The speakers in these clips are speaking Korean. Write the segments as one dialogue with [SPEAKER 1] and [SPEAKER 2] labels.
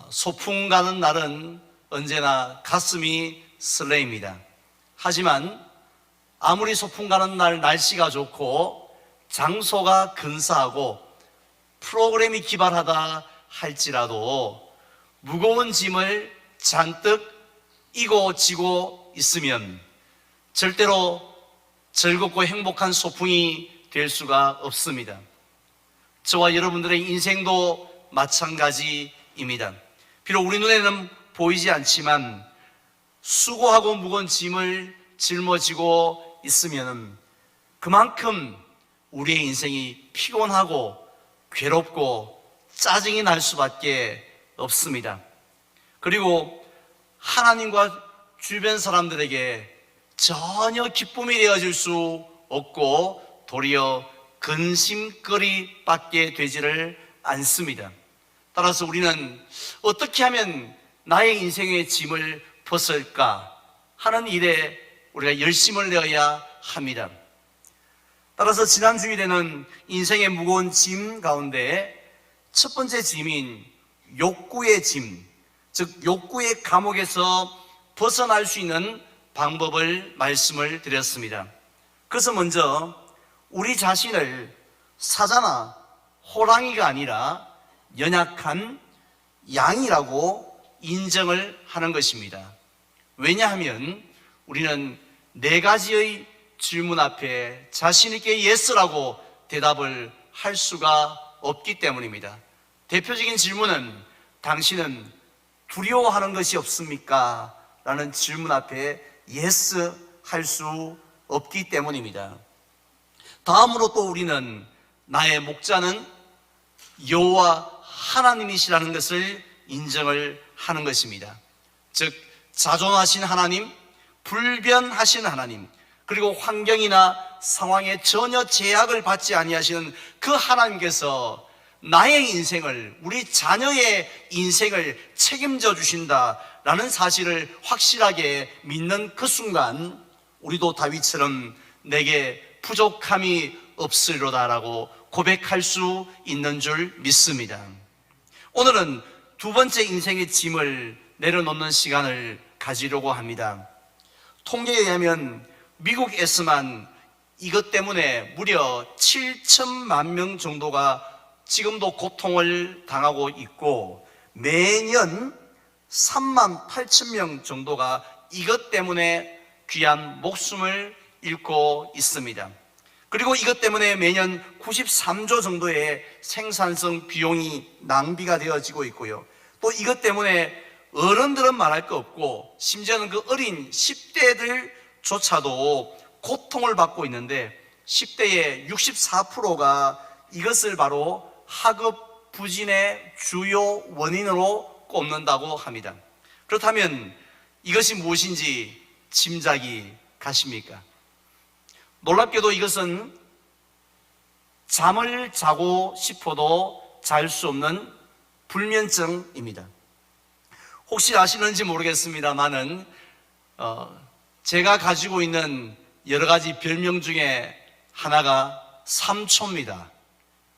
[SPEAKER 1] 소풍 가는 날은 언제나 가슴이 설레입니다. 하지만 아무리 소풍 가는 날 날씨가 좋고 장소가 근사하고 프로그램이 기발하다 할지라도 무거운 짐을 잔뜩 이고 지고 있으면 절대로 즐겁고 행복한 소풍이 될 수가 없습니다. 저와 여러분들의 인생도 마찬가지입니다. 비록 우리 눈에는 보이지 않지만 수고하고 무거운 짐을 짊어지고 있으면 그만큼 우리의 인생이 피곤하고 괴롭고 짜증이 날 수밖에 없습니다. 그리고 하나님과 주변 사람들에게 전혀 기쁨이 되어줄 수 없고 도리어 근심거리밖에 되지를 않습니다. 따라서 우리는 어떻게 하면 나의 인생의 짐을 벗을까 하는 일에 우리가 열심을 내어야 합니다. 따라서 지난 주일에는 인생의 무거운 짐 가운데 첫 번째 짐인 욕구의 짐, 즉 욕구의 감옥에서 벗어날 수 있는 방법을 말씀을 드렸습니다. 그래서 먼저 우리 자신을 사자나 호랑이가 아니라 연약한 양이라고 인정을 하는 것입니다. 왜냐하면 우리는 네 가지의 질문 앞에 자신 있게 예스라고 대답을 할 수가 없기 때문입니다. 대표적인 질문은 당신은 두려워하는 것이 없습니까? 라는 질문 앞에 예스 할 수 없기 때문입니다. 다음으로 또 우리는 나의 목자는 여호와 하나님이시라는 것을 인정을 하는 것입니다. 즉 자존하신 하나님, 불변하신 하나님, 그리고 환경이나 상황에 전혀 제약을 받지 아니하시는 그 하나님께서 나의 인생을, 우리 자녀의 인생을 책임져 주신다라는 사실을 확실하게 믿는 그 순간 우리도 다윗처럼 내게 부족함이 없으리로다라고 고백할 수 있는 줄 믿습니다. 오늘은 두 번째 인생의 짐을 내려놓는 시간을 가지려고 합니다. 통계에 의하면 미국에서만 이것 때문에 무려 7천만 명 정도가 지금도 고통을 당하고 있고 매년 3만 8천 명 정도가 이것 때문에 귀한 목숨을 잃고 있습니다. 그리고 이것 때문에 매년 93조 정도의 생산성 비용이 낭비가 되어지고 있고요. 또 이것 때문에 어른들은 말할 거 없고 심지어는 그 어린 10대들조차도 고통을 받고 있는데 10대의 64%가 이것을 바로 학업 부진의 주요 원인으로 꼽는다고 합니다. 그렇다면 이것이 무엇인지 짐작이 가십니까? 놀랍게도 이것은 잠을 자고 싶어도 잘 수 없는 불면증입니다. 혹시 아시는지 모르겠습니다만은 제가 가지고 있는 여러 가지 별명 중에 하나가 삼초입니다.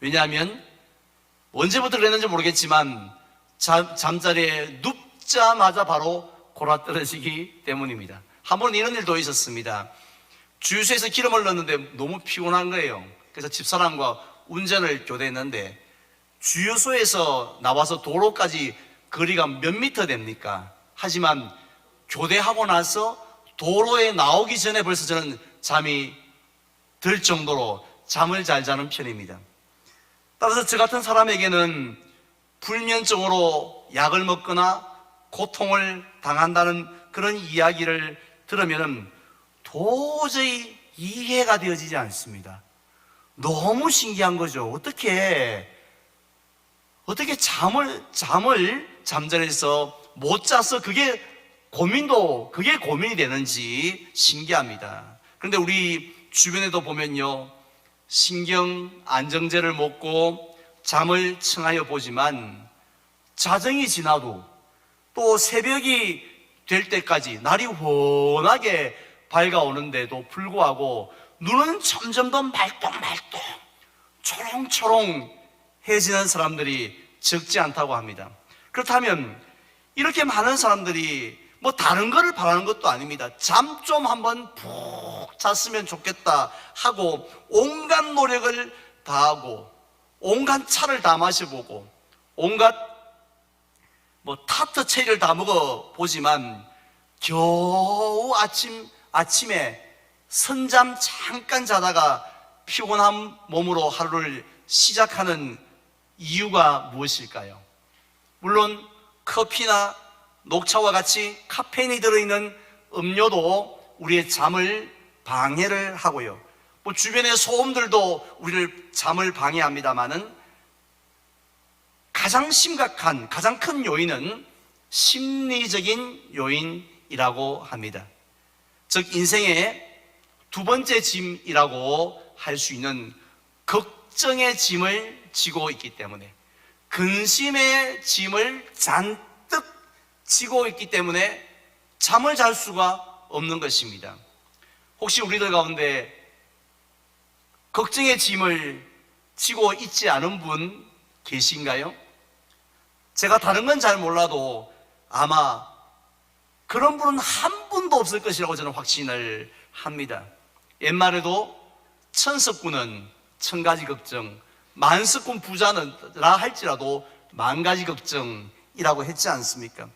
[SPEAKER 1] 왜냐하면 언제부터 그랬는지 모르겠지만 잠자리에 눕자마자 바로 골아떨어지기 때문입니다. 한 번 이런 일도 있었습니다. 주유소에서 기름을 넣었는데 너무 피곤한 거예요. 그래서 집사람과 운전을 교대했는데 주유소에서 나와서 도로까지 거리가 몇 미터 됩니까? 하지만 교대하고 나서 도로에 나오기 전에 벌써 저는 잠이 들 정도로 잠을 잘 자는 편입니다. 따라서 저 같은 사람에게는 불면증으로 약을 먹거나 고통을 당한다는 그런 이야기를 들으면 도저히 이해가 되어지지 않습니다. 너무 신기한 거죠. 어떻게 잠자리에서 못 자서 그게 고민이 되는지 신기합니다. 그런데 우리 주변에도 보면요, 신경 안정제를 먹고 잠을 청하여 보지만 자정이 지나도 또 새벽이 될 때까지 날이 훤하게 밝아오는데도 불구하고 눈은 점점 더 말똥말똥 초롱초롱해지는 사람들이 적지 않다고 합니다. 그렇다면 이렇게 많은 사람들이 뭐 다른 거를 바라는 것도 아닙니다. 잠 좀 한번 푹 잤으면 좋겠다 하고 온갖 노력을 다하고 온갖 차를 다 마셔보고 온갖 뭐 타트 체리를 다 먹어보지만 겨우 아침에 선잠 잠깐 자다가 피곤한 몸으로 하루를 시작하는 이유가 무엇일까요? 물론 커피나 녹차와 같이 카페인이 들어있는 음료도 우리의 잠을 방해를 하고요. 뭐 주변의 소음들도 우리를 잠을 방해합니다만은 가장 심각한, 가장 큰 요인은 심리적인 요인이라고 합니다. 즉 인생의 두 번째 짐이라고 할 수 있는 걱정의 짐을 지고 있기 때문에, 근심의 짐을 잔뜩 지고 있기 때문에 잠을 잘 수가 없는 것입니다. 혹시 우리들 가운데 걱정의 짐을 지고 있지 않은 분 계신가요? 제가 다른 건 잘 몰라도 아마 그런 분은 한 분도 없을 것이라고 저는 확신을 합니다. 옛말에도 천석군은 천가지 걱정, 만석군 부자는라 할지라도 만가지 걱정이라고 했지 않습니까?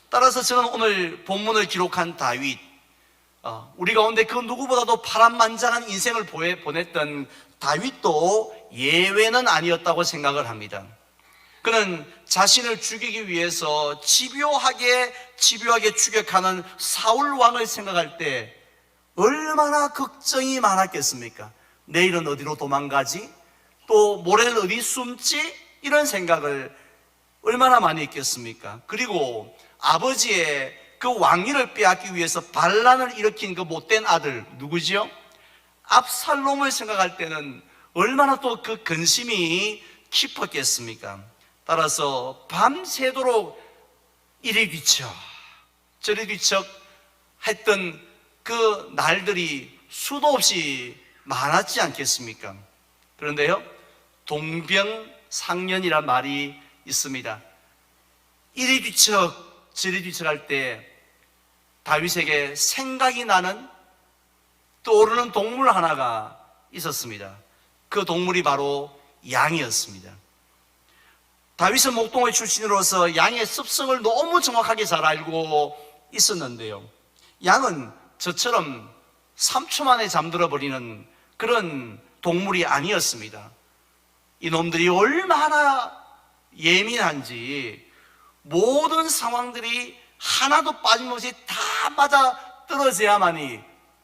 [SPEAKER 1] 따라서 저는 오늘 본문을 기록한 다윗, 우리 가운데 그 누구보다도 파란만장한 인생을 보냈던 다윗도 예외는 아니었다고 생각을 합니다. 그는 자신을 죽이기 위해서 집요하게 추격하는 사울 왕을 생각할 때 얼마나 걱정이 많았겠습니까? 내일은 어디로 도망가지? 또 모레는 어디 숨지? 이런 생각을 얼마나 많이 했겠습니까? 그리고 아버지의 그 왕위를 빼앗기 위해서 반란을 일으킨 그 못된 아들 누구지요? 압살롬을 생각할 때는 얼마나 또 그 근심이 깊었겠습니까? 따라서 밤새도록 이리 뒤척 저리 뒤척 했던 그 날들이 수도 없이 많았지 않겠습니까? 그런데요, 동병상련이란 말이 있습니다. 이리 뒤척 저리 뒤척 할 때 다윗에게 생각이 나는 떠오르는 동물 하나가 있었습니다. 그 동물이 바로 양이었습니다. 다윗은 목동의 출신으로서 양의 습성을 너무 정확하게 잘 알고 있었는데요, 양은 저처럼 3초 만에 잠들어 버리는 그런 동물이 아니었습니다. 이놈들이 얼마나 예민한지 모든 상황들이 하나도 빠짐없이 다 맞아 떨어져야만이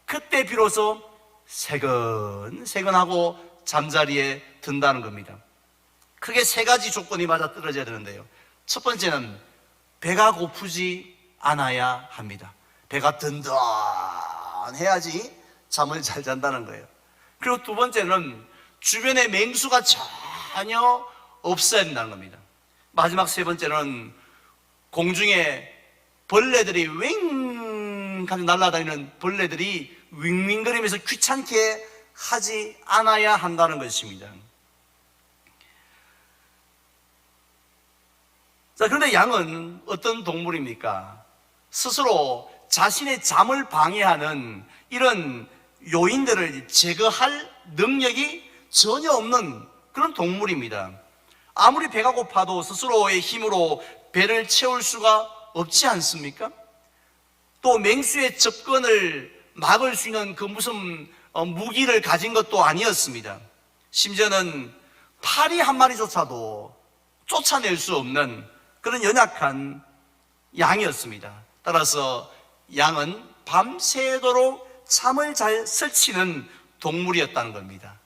[SPEAKER 1] 그때 비로소 세근세근하고 잠자리에 든다는 겁니다. 크게 세 가지 조건이 맞아 떨어져야 되는데요, 첫 번째는 배가 고프지 않아야 합니다. 배가 든든해야지 잠을 잘 잔다는 거예요. 그리고 두 번째는 주변에 맹수가 전혀 없어야 된다는 겁니다. 마지막 세 번째는 공중에 벌레들이 윙 하고 날아다니는 벌레들이 윙윙거리면서 귀찮게 하지 않아야 한다는 것입니다. 자, 그런데 양은 어떤 동물입니까? 스스로 자신의 잠을 방해하는 이런 요인들을 제거할 능력이 전혀 없는 그런 동물입니다. 아무리 배가 고파도 스스로의 힘으로 배를 채울 수가 없지 않습니까? 또 맹수의 접근을 막을 수 있는 그 무슨 무기를 가진 것도 아니었습니다. 심지어는 파리 한 마리조차도 쫓아낼 수 없는 그런 연약한 양이었습니다. 따라서 양은 밤새도록 잠을 잘 설치는 동물이었다는 겁니다.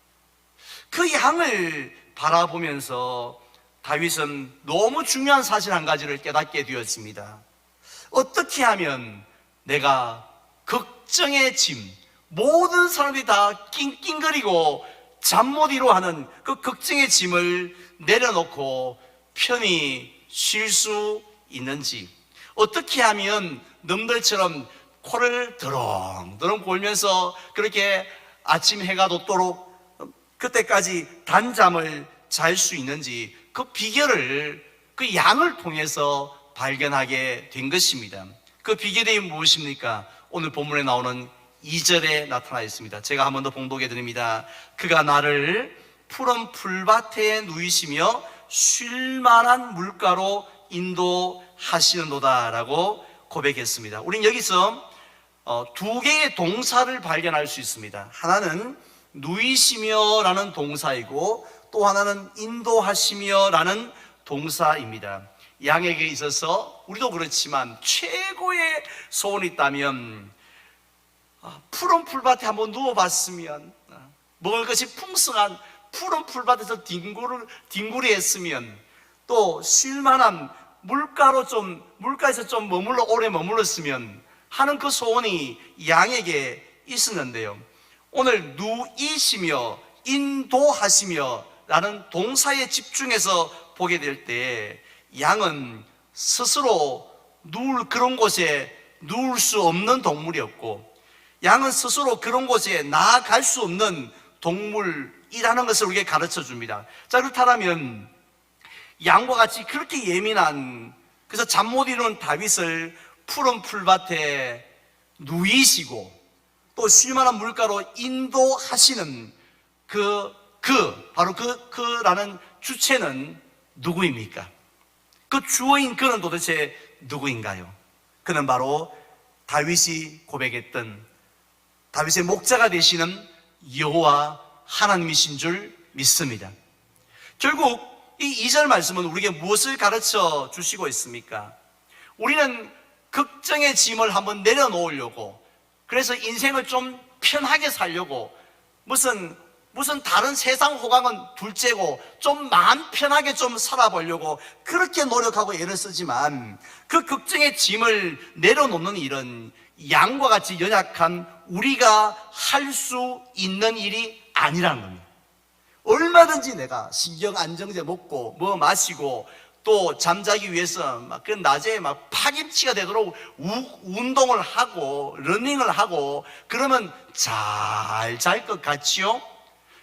[SPEAKER 1] 그 양을 바라보면서 다윗은 너무 중요한 사실 한 가지를 깨닫게 되었습니다. 어떻게 하면 내가 걱정의 짐, 모든 사람들이 다 낑낑거리고 잠 못 이루어하는 그 걱정의 짐을 내려놓고 편히 쉴 수 있는지, 어떻게 하면 놈들처럼 코를 드렁드렁 골면서 그렇게 아침 해가 돋도록 그때까지 단잠을 잘 수 있는지, 그 비결을 그 양을 통해서 발견하게 된 것입니다. 그 비결이 무엇입니까? 오늘 본문에 나오는 2절에 나타나 있습니다. 제가 한 번 더 봉독해 드립니다. 그가 나를 푸른 풀밭에 누이시며 쉴 만한 물가로 인도하시는도다 라고 고백했습니다. 우린 여기서 두 개의 동사를 발견할 수 있습니다. 하나는 누이시며 라는 동사이고 또 하나는 인도하시며 라는 동사입니다. 양에게 있어서 우리도 그렇지만 최고의 소원이 있다면 푸른 풀밭에 한번 누워봤으면, 먹을 것이 풍성한 푸른 풀밭에서 뒹구리 했으면, 또 쉴만한 물가에서 좀 오래 머물렀으면 하는 그 소원이 양에게 있었는데요. 오늘 누이시며 인도하시며 라는 동사에 집중해서 보게 될 때 양은 스스로 그런 곳에 누울 수 없는 동물이었고, 양은 스스로 그런 곳에 나아갈 수 없는 동물이라는 것을 우리에게 가르쳐 줍니다. 자, 그렇다면 양과 같이 그렇게 예민한, 그래서 잠 못 이루는 다윗을 푸른 풀밭에 누이시고 또 쉴만한 물가로 인도하시는 바로 그라는 주체는 누구입니까? 그 주어인 그는 도대체 누구인가요? 그는 바로 다윗이 고백했던 다윗의 목자가 되시는 여호와 하나님이신 줄 믿습니다. 결국 이 2절 말씀은 우리에게 무엇을 가르쳐 주시고 있습니까? 우리는 걱정의 짐을 한번 내려놓으려고, 그래서 인생을 좀 편하게 살려고, 무슨 다른 세상 호강은 둘째고 좀 마음 편하게 좀 살아보려고 그렇게 노력하고 애를 쓰지만, 그 걱정의 짐을 내려놓는 일은 양과 같이 연약한 우리가 할 수 있는 일이 아니라는 겁니다. 얼마든지 내가 신경 안정제 먹고 뭐 마시고 또 잠자기 위해서 그 낮에 파김치가 되도록 운동을 하고 러닝을 하고 그러면 잘 잘 것 같지요?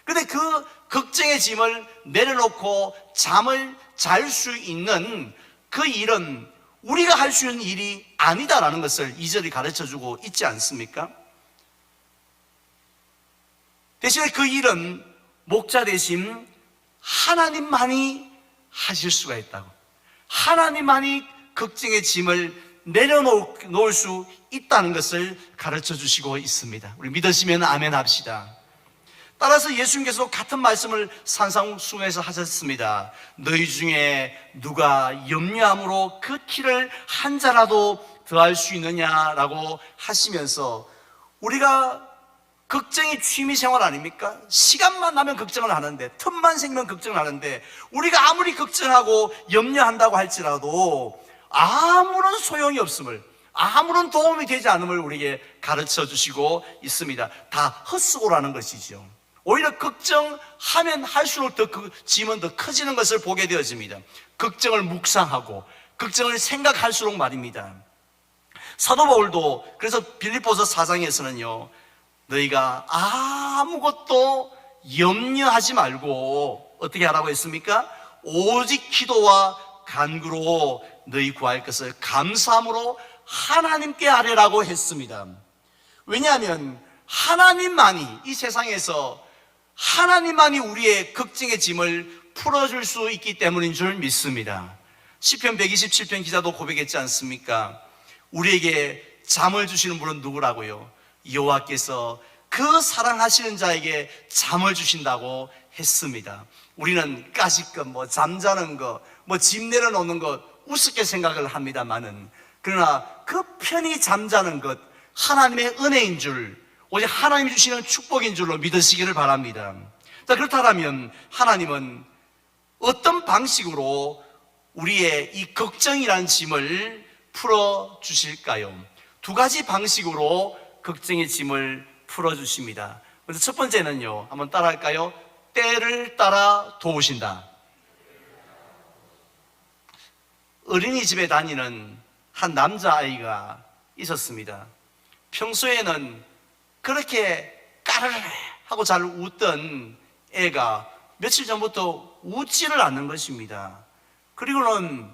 [SPEAKER 1] 근데 그 걱정의 짐을 내려놓고 잠을 잘 수 있는 그 일은 우리가 할 수 있는 일이 아니다라는 것을 2절이 가르쳐주고 있지 않습니까? 대신에 그 일은 목자 대신 하나님만이 하실 수가 있다고, 하나님만이 걱정의 짐을 내려놓을 수 있다는 것을 가르쳐 주시고 있습니다. 우리 믿으시면 아멘 합시다. 따라서 예수님께서 같은 말씀을 산상수훈에서 하셨습니다. 너희 중에 누가 염려함으로 그 키를 한 자라도 더할 수 있느냐라고 하시면서, 우리가 걱정이 취미생활 아닙니까? 시간만 나면 걱정을 하는데, 틈만 생기면 걱정을 하는데, 우리가 아무리 걱정하고 염려한다고 할지라도 아무런 소용이 없음을, 아무런 도움이 되지 않음을 우리에게 가르쳐 주시고 있습니다. 다 헛수고라는 것이죠. 오히려 걱정하면 할수록 그 짐은 더 커지는 것을 보게 되어집니다. 걱정을 묵상하고 걱정을 생각할수록 말입니다. 사도 바울도 그래서 빌립보서 4장에서는요, 너희가 아무것도 염려하지 말고 어떻게 하라고 했습니까? 오직 기도와 간구로 너희 구할 것을 감사함으로 하나님께 아뢰라고 했습니다. 왜냐하면 하나님만이, 이 세상에서 하나님만이 우리의 걱정의 짐을 풀어줄 수 있기 때문인 줄 믿습니다. 시편 127편 기자도 고백했지 않습니까? 우리에게 잠을 주시는 분은 누구라고요? 여호와께서 그 사랑하시는 자에게 잠을 주신다고 했습니다. 우리는 까짓 것, 잠자는 것, 짐 내려놓는 것 우습게 생각을 합니다만은, 그러나 그 편히 잠자는 것 하나님의 은혜인 줄, 오직 하나님이 주시는 축복인 줄로 믿으시기를 바랍니다. 자, 그렇다면 하나님은 어떤 방식으로 우리의 이 걱정이라는 짐을 풀어주실까요? 두 가지 방식으로 걱정의 짐을 풀어주십니다. 그래서 첫 번째는요, 한번 따라할까요? 때를 따라 도우신다. 어린이집에 다니는 한 남자아이가 있었습니다. 평소에는 그렇게 까르르 하고 잘 웃던 애가 며칠 전부터 웃지를 않는 것입니다. 그리고는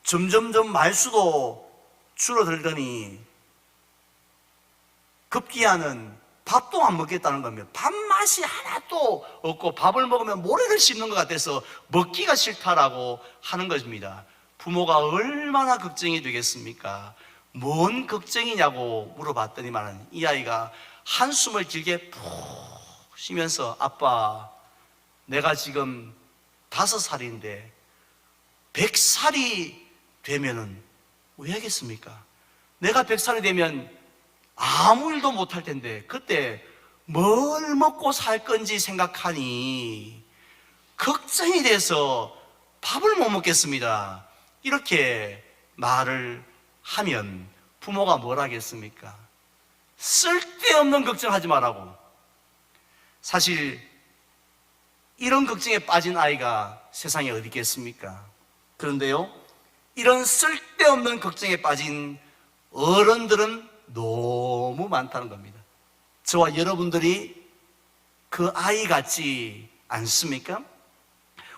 [SPEAKER 1] 점점점 말수도 줄어들더니 급기야는 밥도 안 먹겠다는 겁니다. 밥맛이 하나도 없고 밥을 먹으면 모래를 씹는 것 같아서 먹기가 싫다라고 하는 것입니다. 부모가 얼마나 걱정이 되겠습니까? 뭔 걱정이냐고 물어봤더니만 이 아이가 한숨을 길게 푹 쉬면서 아빠, 내가 지금 5살인데 100살이 되면은 왜 하겠습니까? 내가 100살이 되면 아무 일도 못할 텐데 그때 뭘 먹고 살 건지 생각하니 걱정이 돼서 밥을 못 먹겠습니다. 이렇게 말을 하면 부모가 뭘 하겠습니까? 쓸데없는 걱정하지 말라고. 사실 이런 걱정에 빠진 아이가 세상에 어디 있겠습니까? 그런데요, 이런 쓸데없는 걱정에 빠진 어른들은 너무 많다는 겁니다. 저와 여러분들이 그 아이 같지 않습니까?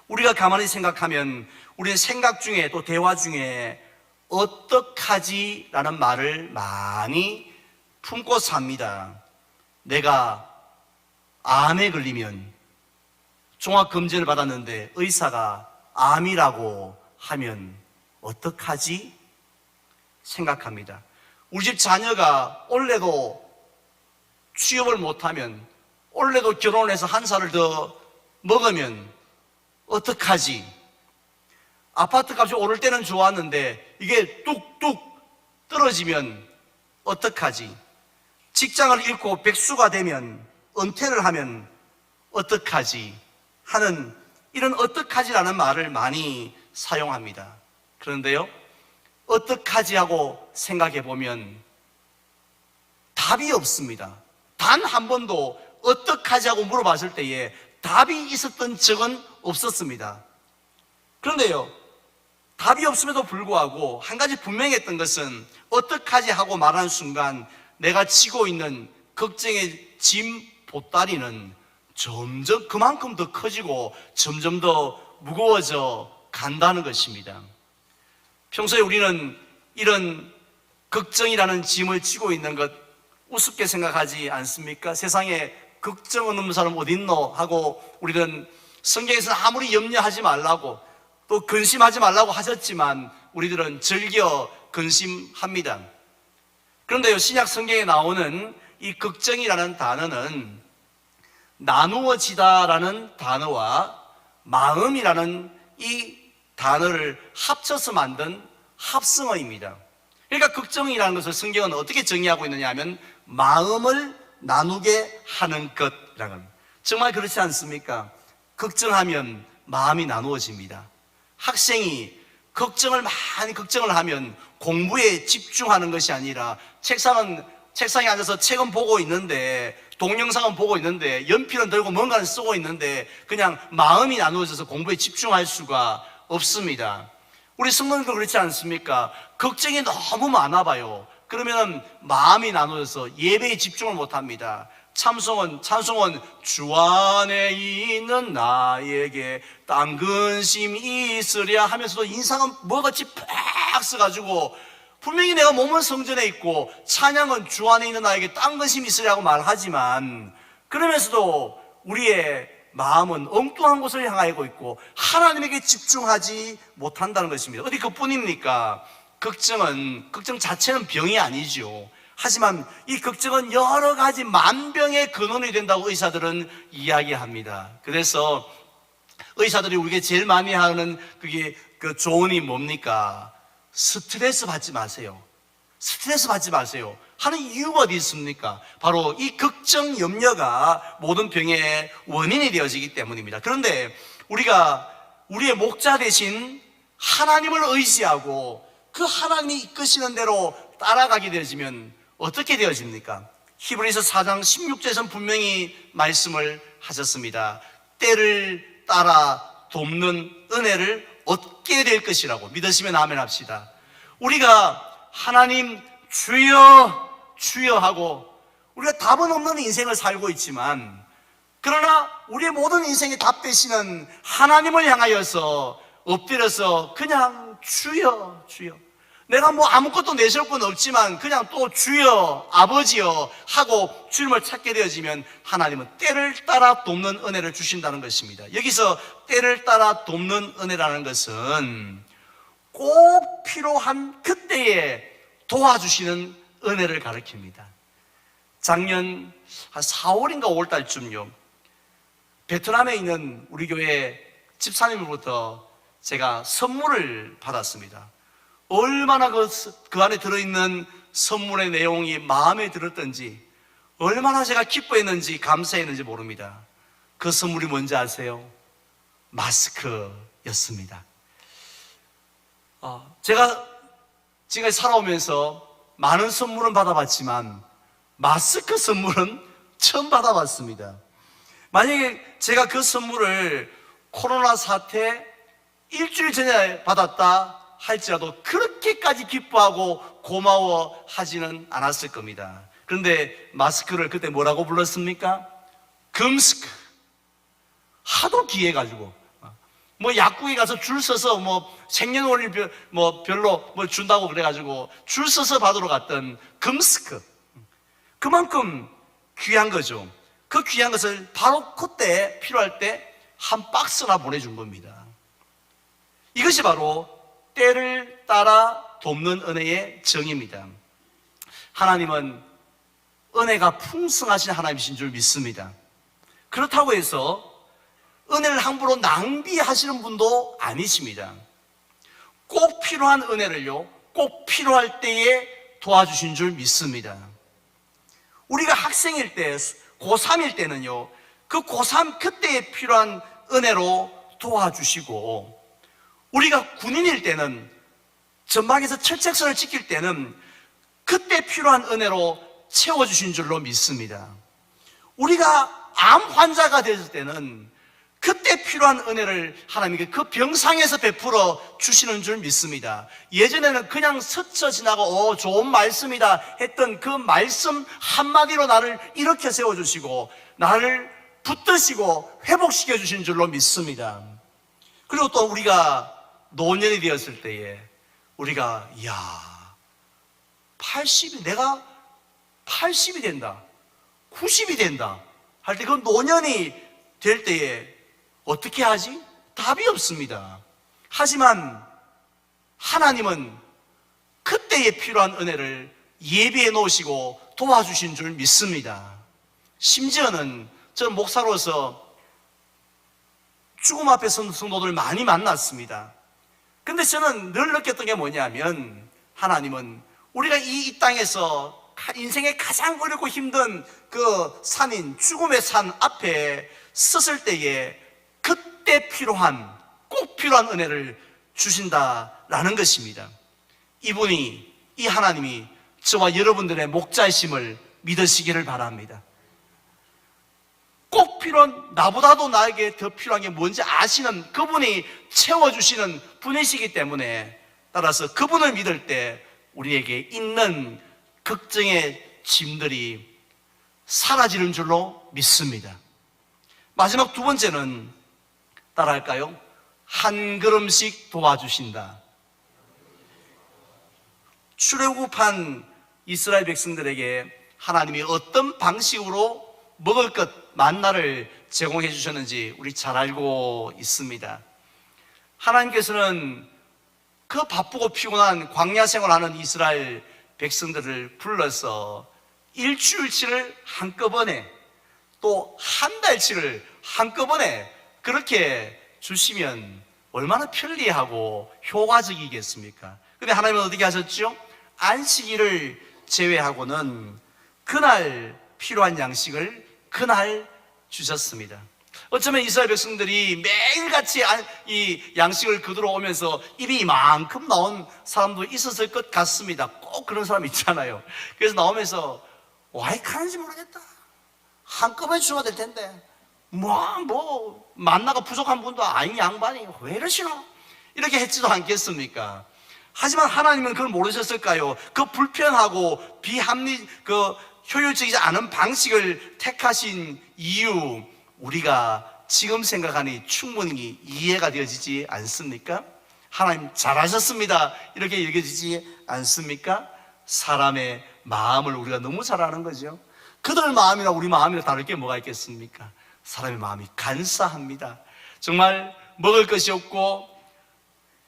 [SPEAKER 1] 우리가 가만히 생각하면 우리는 생각 중에 또 대화 중에 어떡하지? 라는 말을 많이 품고 삽니다. 내가 암에 걸리면 종합검진을 받았는데 의사가 암이라고 하면 어떡하지? 생각합니다. 우리 집 자녀가 올해도 취업을 못하면, 올해도 결혼을 해서 한 살을 더 먹으면 어떡하지? 아파트 값이 오를 때는 좋았는데 이게 뚝뚝 떨어지면 어떡하지? 직장을 잃고 백수가 되면, 은퇴를 하면 어떡하지? 하는 이런 어떡하지라는 말을 많이 사용합니다. 그런데요, 어떡하지 하고 생각해 보면 답이 없습니다. 단 한 번도 어떡하지 하고 물어봤을 때에 답이 있었던 적은 없었습니다. 그런데요, 답이 없음에도 불구하고 한 가지 분명했던 것은 어떡하지 하고 말하는 순간 내가 지고 있는 걱정의 짐 보따리는 점점 그만큼 더 커지고 점점 더 무거워져 간다는 것입니다. 평소에 우리는 이런 걱정이라는 짐을 지고 있는 것 우습게 생각하지 않습니까? 세상에 걱정 없는 사람 어디 있노? 하고 우리는 성경에서는 아무리 염려하지 말라고 또 근심하지 말라고 하셨지만 우리들은 즐겨 근심합니다. 그런데요, 신약 성경에 나오는 이 걱정이라는 단어는 나누어지다라는 단어와 마음이라는 이 단어를 합쳐서 만든 합성어입니다. 그러니까 걱정이라는 것을 성경은 어떻게 정의하고 있느냐 하면 마음을 나누게 하는 것이라는 겁니다. 정말 그렇지 않습니까? 걱정하면 마음이 나누어집니다. 학생이 많이 걱정을 하면 공부에 집중하는 것이 아니라 책상에 앉아서 책은 보고 있는데, 동영상은 보고 있는데, 연필은 들고 뭔가를 쓰고 있는데 그냥 마음이 나누어져서 공부에 집중할 수가 없습니다. 우리 성도님도 그렇지 않습니까? 걱정이 너무 많아 봐요. 그러면 마음이 나누어져서 예배에 집중을 못합니다. 찬송은 주 안에 있는 나에게 딴 근심이 있으랴 하면서도 인상은 뭐같이 팍 써가지고 분명히 내가 몸은 성전에 있고 찬양은 주 안에 있는 나에게 딴 근심이 있으랴고 말하지만 그러면서도 우리의 마음은 엉뚱한 곳을 향하고 있고 하나님에게 집중하지 못한다는 것입니다. 어디 그뿐입니까? 걱정 자체는 병이 아니죠. 하지만 이 걱정은 여러 가지 만병의 근원이 된다고 의사들은 이야기합니다. 그래서 의사들이 우리에게 제일 많이 하는 그 조언이 뭡니까? 스트레스 받지 마세요. 스트레스 받지 마세요. 하는 이유가 어디 있습니까? 바로 이 걱정, 염려가 모든 병의 원인이 되어지기 때문입니다. 그런데 우리가 우리의 목자 대신 하나님을 의지하고 그 하나님이 이끄시는 대로 따라가게 되어지면 어떻게 되어집니까? 히브리서 4장 16절에서는 분명히 말씀을 하셨습니다. 때를 따라 돕는 은혜를 얻게 될 것이라고 믿으시면 아멘 합시다. 우리가 하나님 주여 주여 하고 우리가 답은 없는 인생을 살고 있지만, 그러나 우리의 모든 인생의 답 되시는 하나님을 향하여서 엎드려서 그냥 주여 주여, 내가 뭐 아무것도 내세울 건 없지만 그냥 또 주여 아버지여 하고 주님을 찾게 되어지면 하나님은 때를 따라 돕는 은혜를 주신다는 것입니다. 여기서 때를 따라 돕는 은혜라는 것은 꼭 필요한 그때에 도와주시는 은혜를 가리킵니다. 작년 한 4월인가 5월달쯤요, 베트남에 있는 우리 교회 집사님으로부터 제가 선물을 받았습니다. 얼마나 그 안에 들어있는 선물의 내용이 마음에 들었던지, 얼마나 제가 기뻐했는지 감사했는지 모릅니다. 그 선물이 뭔지 아세요? 마스크였습니다. 제가 지금까지 살아오면서 많은 선물은 받아봤지만 마스크 선물은 처음 받아봤습니다. 만약에 제가 그 선물을 코로나 사태 일주일 전에 받았다 할지라도 그렇게까지 기뻐하고 고마워하지는 않았을 겁니다. 그런데 마스크를 그때 뭐라고 불렀습니까? 금스크. 하도 귀해가지고 뭐 약국에 가서 줄 서서 뭐 생년월일 뭐 별로 뭐 준다고 그래가지고 줄 서서 받으러 갔던 금스크. 그만큼 귀한 거죠. 그 귀한 것을 바로 그때 필요할 때 한 박스나 보내준 겁니다. 이것이 바로 때를 따라 돕는 은혜의 정의입니다. 하나님은 은혜가 풍성하신 하나님이신 줄 믿습니다. 그렇다고 해서 은혜를 함부로 낭비하시는 분도 아니십니다. 꼭 필요한 은혜를요, 꼭 필요할 때에 도와주신 줄 믿습니다. 우리가 학생일 때, 고3일 때는요, 그 고3 그때에 필요한 은혜로 도와주시고, 우리가 군인일 때는, 전방에서 철책선을 지킬 때는 그때 필요한 은혜로 채워주신 줄로 믿습니다. 우리가 암 환자가 됐을 때는 그때 필요한 은혜를 하나님께 그 병상에서 베풀어 주시는 줄 믿습니다. 예전에는 그냥 스쳐 지나고 좋은 말씀이다 했던 그 말씀 한마디로 나를 일으켜 세워주시고 나를 붙드시고 회복시켜 주신 줄로 믿습니다. 그리고 또 우리가 노년이 되었을 때에 우리가 내가 80이 된다, 90이 된다 할 때 그 노년이 될 때에 어떻게 하지? 답이 없습니다. 하지만 하나님은 그때에 필요한 은혜를 예비해 놓으시고 도와주신 줄 믿습니다. 심지어는 저는 목사로서 죽음 앞에 선 성도들 많이 만났습니다. 근데 저는 늘 느꼈던 게 뭐냐면 하나님은 우리가 이 땅에서 인생의 가장 어렵고 힘든 그 산인 죽음의 산 앞에 섰을 때에 그때 필요한, 꼭 필요한 은혜를 주신다라는 것입니다. 이 하나님이 저와 여러분들의 목자이심을 믿으시기를 바랍니다. 꼭 필요한, 나보다도 나에게 더 필요한 게 뭔지 아시는 그분이 채워주시는 분이시기 때문에, 따라서 그분을 믿을 때 우리에게 있는 걱정의 짐들이 사라지는 줄로 믿습니다. 마지막 두 번째는 따라할까요? 한 걸음씩 도와주신다. 출애굽한 이스라엘 백성들에게 하나님이 어떤 방식으로 먹을 것, 만나를 제공해 주셨는지 우리 잘 알고 있습니다. 하나님께서는 그 바쁘고 피곤한 광야 생활하는 이스라엘 백성들을 불러서 일주일치를 한꺼번에, 또 한 달치를 한꺼번에 그렇게 주시면 얼마나 편리하고 효과적이겠습니까? 근데 하나님은 어떻게 하셨죠? 안식일을 제외하고는 그날 필요한 양식을 그날 주셨습니다. 어쩌면 이스라엘 백성들이 매일같이 이 양식을 거두러 오면서 입이 이만큼 나온 사람도 있었을 것 같습니다. 꼭 그런 사람 있잖아요. 그래서 나오면서 왜 하는지 모르겠다, 한꺼번에 주어야 될 텐데 만나가 부족한 분도 아닌 양반이 왜 이러시나, 이렇게 했지도 않겠습니까? 하지만 하나님은 그걸 모르셨을까요? 그 불편하고 효율적이지 않은 방식을 택하신 이유, 우리가 지금 생각하니 충분히 이해가 되어지지 않습니까? 하나님 잘하셨습니다 이렇게 여겨지지 않습니까? 사람의 마음을 우리가 너무 잘 아는 거죠. 그들 마음이나 우리 마음이나 다를 게 뭐가 있겠습니까? 사람의 마음이 간사합니다. 정말 먹을 것이 없고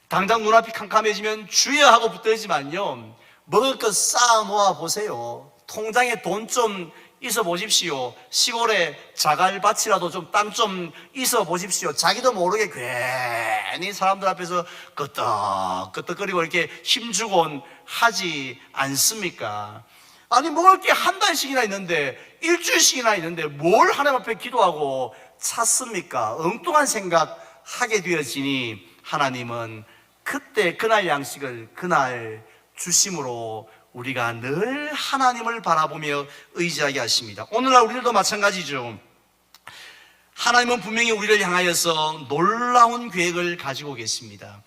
[SPEAKER 1] 당장 눈앞이 캄캄해지면 주여 하고 붙들지만요, 먹을 것 쌓아 놓아 보세요. 통장에 돈 좀 있어 보십시오. 시골에 자갈밭이라도 좀 땅 좀 있어 보십시오. 자기도 모르게 괜히 사람들 앞에서 끄떡끄떡거리고 이렇게 힘주곤 하지 않습니까? 아니 먹을 게 한 달씩이나 있는데, 일주일씩이나 있는데 뭘 하나님 앞에 기도하고 찾습니까? 엉뚱한 생각 하게 되어지니 하나님은 그때 그날 양식을 그날 주심으로 우리가 늘 하나님을 바라보며 의지하게 하십니다. 오늘날 우리들도 마찬가지죠. 하나님은 분명히 우리를 향하여서 놀라운 계획을 가지고 계십니다.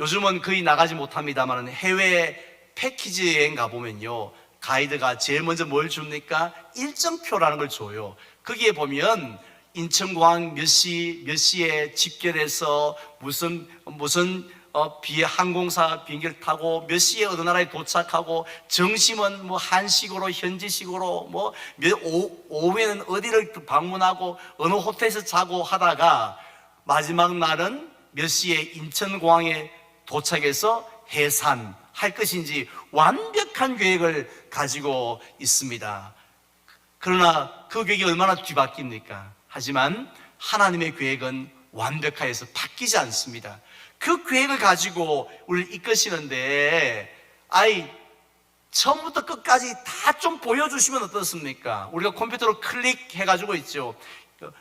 [SPEAKER 1] 요즘은 거의 나가지 못합니다만 해외 패키지 여행 가보면요, 가이드가 제일 먼저 뭘 줍니까? 일정표라는 걸 줘요. 거기에 보면 인천공항 몇 시에 집결해서 무슨 항공사 비행기를 타고 몇 시에 어느 나라에 도착하고, 점심은 뭐 한식으로 현지식으로 오후에는 어디를 방문하고 어느 호텔에서 자고 하다가 마지막 날은 몇 시에 인천공항에 도착해서 해산할 것인지 완벽한 계획을 가지고 있습니다. 그러나 그 계획이 얼마나 뒤바뀝니까? 하지만 하나님의 계획은 완벽하여서 바뀌지 않습니다. 그 계획을 가지고 우리를 이끄시는데, 처음부터 끝까지 다 좀 보여주시면 어떻습니까? 우리가 컴퓨터로 클릭해가지고 있죠.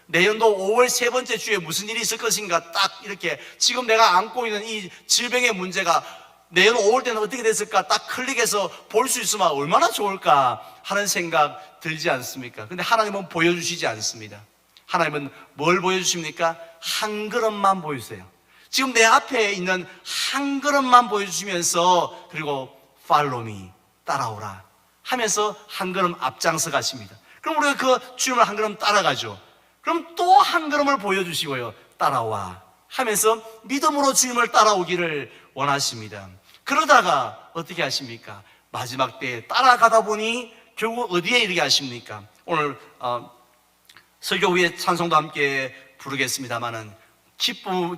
[SPEAKER 1] 내년도 5월 세 번째 주에 무슨 일이 있을 것인가, 딱 이렇게 지금 내가 안고 있는 이 질병의 문제가 내년 5월 때는 어떻게 됐을까 딱 클릭해서 볼 수 있으면 얼마나 좋을까 하는 생각 들지 않습니까? 근데 하나님은 보여주시지 않습니다. 하나님은 뭘 보여주십니까? 한 걸음만 보여주세요. 지금 내 앞에 있는 한 걸음만 보여주시면서, 그리고 follow me, 따라오라 하면서 한 걸음 앞장서 가십니다. 그럼 우리가 그 주님을 한 걸음 따라가죠. 그럼 또 한 걸음을 보여주시고요, 따라와 하면서 믿음으로 주님을 따라오기를 원하십니다. 그러다가 어떻게 하십니까? 마지막 때에 따라가다 보니 결국 어디에 이르게 하십니까? 오늘 설교 후에 찬송도 함께 부르겠습니다마는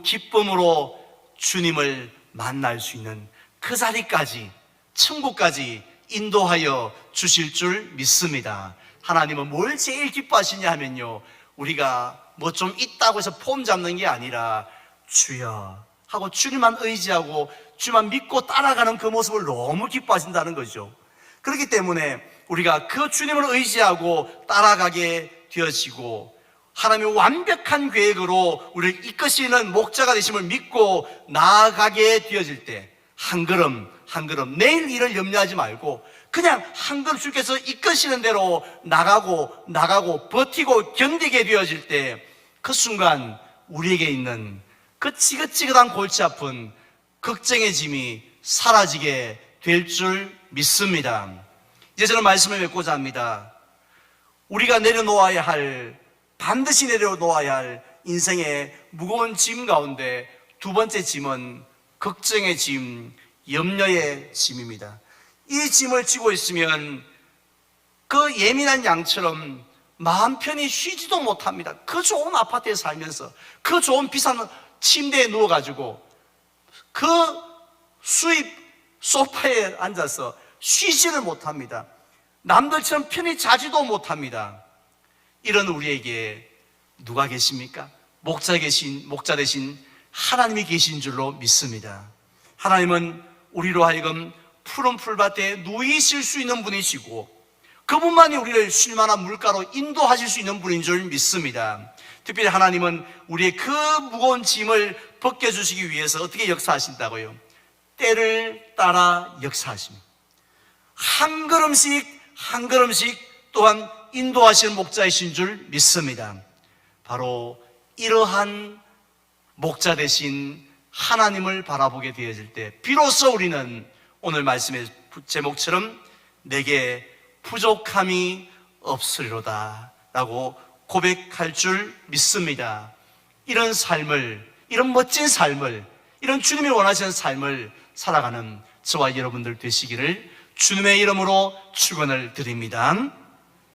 [SPEAKER 1] 기쁨으로 주님을 만날 수 있는 그 자리까지, 천국까지 인도하여 주실 줄 믿습니다. 하나님은 뭘 제일 기뻐하시냐 하면요, 우리가 뭐 좀 있다고 해서 폼 잡는 게 아니라 주여 하고 주님만 의지하고 주님만 믿고 따라가는 그 모습을 너무 기뻐하신다는 거죠. 그렇기 때문에 우리가 그 주님을 의지하고 따라가게 되어지고, 하나님의 완벽한 계획으로 우리를 이끄시는 목자가 되심을 믿고 나아가게 되어질 때, 한 걸음 한 걸음 내일 일을 염려하지 말고 그냥 한 걸음 주께서 이끄시는 대로 나가고 버티고 견디게 되어질 때, 그 순간 우리에게 있는 그 지긋지긋한 골치 아픈 걱정의 짐이 사라지게 될 줄 믿습니다. 이제 저는 말씀을 맺고자 합니다. 우리가 반드시 내려놓아야 할 인생의 무거운 짐 가운데 두 번째 짐은 걱정의 짐, 염려의 짐입니다. 이 짐을 지고 있으면 그 예민한 양처럼 마음 편히 쉬지도 못합니다. 그 좋은 아파트에 살면서 그 좋은 비싼 침대에 누워가지고 그 수입 소파에 앉아서 쉬지를 못합니다. 남들처럼 편히 자지도 못합니다. 이런 우리에게 누가 계십니까? 목자 대신 하나님이 계신 줄로 믿습니다. 하나님은 우리로 하여금 푸른 풀밭에 누이실 수 있는 분이시고, 그분만이 우리를 쉴만한 물가로 인도하실 수 있는 분인 줄 믿습니다. 특별히 하나님은 우리의 그 무거운 짐을 벗겨주시기 위해서 어떻게 역사하신다고요? 때를 따라 역사하십니다. 한 걸음씩 또한 인도하시는 목자이신 줄 믿습니다. 바로 이러한 목자 되신 하나님을 바라보게 되어질 때 비로소 우리는 오늘 말씀의 제목처럼 내게 부족함이 없으리로다 라고 고백할 줄 믿습니다. 이런 삶을, 이런 멋진 삶을, 이런 주님이 원하시는 삶을 살아가는 저와 여러분들 되시기를 주님의 이름으로 축원을 드립니다.